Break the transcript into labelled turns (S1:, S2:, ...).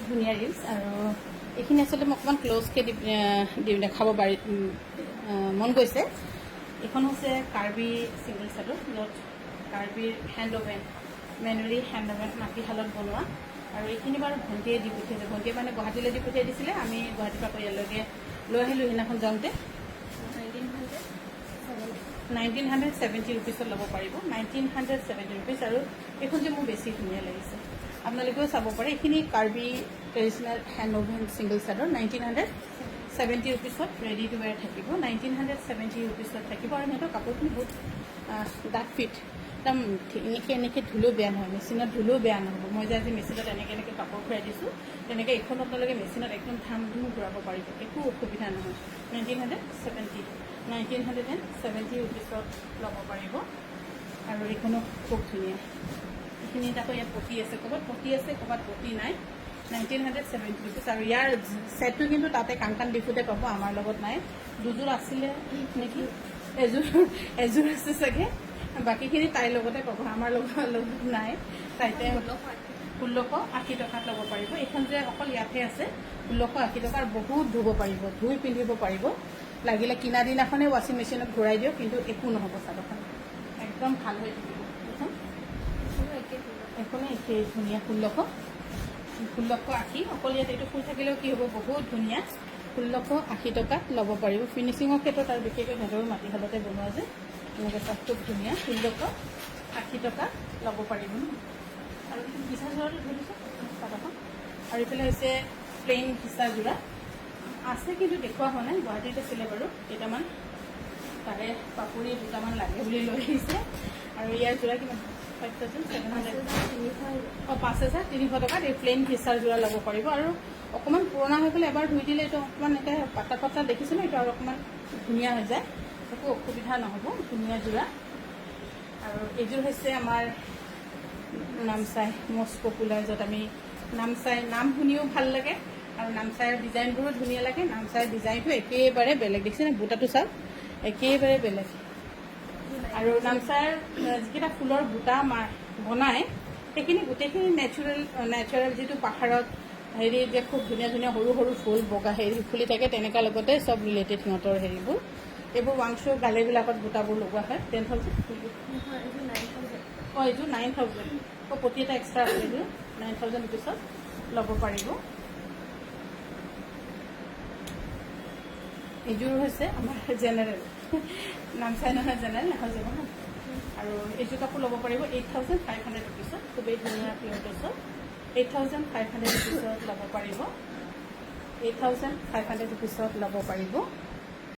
S1: ধুনীয়া ৰিলছ আৰু এইখিনি আচলতে মই অকণমান ক্লজকৈ দেখাব পাৰি মন গৈছে। এইখন হৈছে কাৰ্বি ছিংগল চাদৰ, য'ত কাৰ্বিৰ hand oven, manually hand oven মাটিশালত বনোৱা। আৰু এইখিনি বাৰু ভণ্টিয়ে দি পঠিয়াইছে, ভণ্টিয়ে মানে গুৱাহাটীলৈ দি পঠিয়াই দিছিলে, আমি গুৱাহাটীৰ পৰা ইয়ালৈকে লৈ আহিলোঁ সেইদিনাখন যাওঁতে। 1970 ৰুপিছত ল'ব পাৰিব, 1970 ৰুপিজ। আৰু এইখন যে মোৰ বেছি ধুনীয়া লাগিছে, আপোনালোকেও চাব পাৰে। এইখিনি Karbi traditional hand oven single চাদৰ 1970 ৰুপিছত ৰেডি টু ৱেৰ থাকিব, 1970 ৰুপিছত থাকিব। আৰু সিহঁতৰ কাপোৰখিনি বহুত ডাঠ ফিট, একদম এনেকৈ ধুলেও বেয়া নহয়, মেচিনত ধুলেও বেয়া নহ'ব। মই যে আজি মেচিনত এনেকৈ কাপোৰ ঘূৰাই দিছোঁ, তেনেকৈ এইখন আপোনালোকে মেচিনত একদম ধাম ধুম ঘূৰাব পাৰিব, একো অসুবিধা নহয়। 1970 ৰুপিছত ল'ব পাৰিব। আৰু এইখনো খুব ধুনীয়া। এইখিনি আকৌ ইয়াত পতি আছে, ক'ৰবাত পতি আছে, ক'ৰবাত পতি নাই। 1970 ৰুপিজ। আৰু ইয়াৰ ছেটটো কিন্তু তাতে কাংকান ডিফুতে পাব, আমাৰ লগত নাই। দুযোৰ আছিলে নেকি, এযোৰ আছে চাগে, বাকীখিনি তাইৰ লগতে পাব, আমাৰ লগত নাই। তাইতে 1680 টকাত ল'ব পাৰিব। এইখন যে অকল ইয়াতহে আছে 1680 টকা। আৰু বহুত ধুব পাৰিব, ধুই পিন্ধিব পাৰিব। লাগিলে কিনা দিনাখনে ৱাশ্বিং মেচিনত ঘূৰাই দিয়ক, কিন্তু একো নহ'ব, চাদৰখন একদম ভাল হৈ থাকিব। এইখনে একেই ধুনীয়া, 1680। অকল ইয়াত এইটো ফুল থাকিলেও কি হ'ব, বহুত ধুনীয়া। 1680 টকাত ল'ব পাৰিব। ফিনিচিঙৰ ক্ষেত্ৰত আৰু বিশেষকৈ সিহঁতৰো মাটিশালতে বনোৱা যে, এনেকৈ চব খুব ধুনীয়া। 1680 টকাত ল'ব পাৰিব। আৰু বিছা যোৰাটো ধৰিছোঁ চাদৰখন। আৰু এইফালে হৈছে প্লেইন বিছা যোৰা আছে, কিন্তু দেখুওৱা হোৱা নাই, গুৱাহাটীত আছিলে বাৰু কেইটামান, তাৰে পাপৰি দুটামান লাগে বুলি লৈ আহিছে। আৰু ইয়াৰ যোৰা কিমান, 5700, 5300 টকাত এই প্লেইন ফিচাৰ যোৰা ল'ব পাৰিব। আৰু অকণমান পুৰণা হৈ পেলাই এবাৰ ধুই দিলে এইটো অকণমান এতিয়া পাতা পাতা দেখিছোঁ ন, এইটো আৰু অকণমান ধুনীয়া হৈ যায়, একো অসুবিধা নহ'ব, ধুনীয়া যোৰা। আৰু এইযোৰ হৈছে আমাৰ নামচাই মষ্ট পপুলাৰ, য'ত আমি নামচাই নাম শুনিও ভাল লাগে, আৰু নামচাইৰ ডিজাইনবোৰো ধুনীয়া লাগে। নামচাইৰ ডিজাইনটো একেবাৰে বেলেগ, দেখিছেনে বুটাটো চাওক, একেবাৰে বেলেগ। আৰু নামচাইৰ যিকেইটা ফুলৰ বুটা বনায়, সেইখিনি গোটেইখিনি নেচাৰেল যিটো পাহাৰত হেৰি যে খুব ধুনীয়া ধুনীয়া সৰু সৰু ফুল বগা হেৰি ফুলি থাকে, তেনেকুৱা লগতে চব ৰিলেটেড সিহঁতৰ হেৰিবোৰ। এইবোৰ ৱাংচু গালেবিলাকত বুটাবোৰ লগোৱা হয়। 10,000, এইযোৰ 9000। প্ৰতি এটা এক্সট্ৰা আছে, এইযোৰ 9000 ৰুপিছত ল'ব পাৰিব। এইযোৰ হৈছে আমাৰ জেনেৰেল, নামচাই নহয়, জেনেৰেল এখন যাব ন। আৰু এইযোৰ কাপোৰ ল'ব পাৰিব 8500 ৰুপিছত, খুবেই ধুনীয়া পিয়ৰ টচত। 8500 ৰুপিছত ল'ব পাৰিব, 8500 ৰুপিছত ল'ব পাৰিব।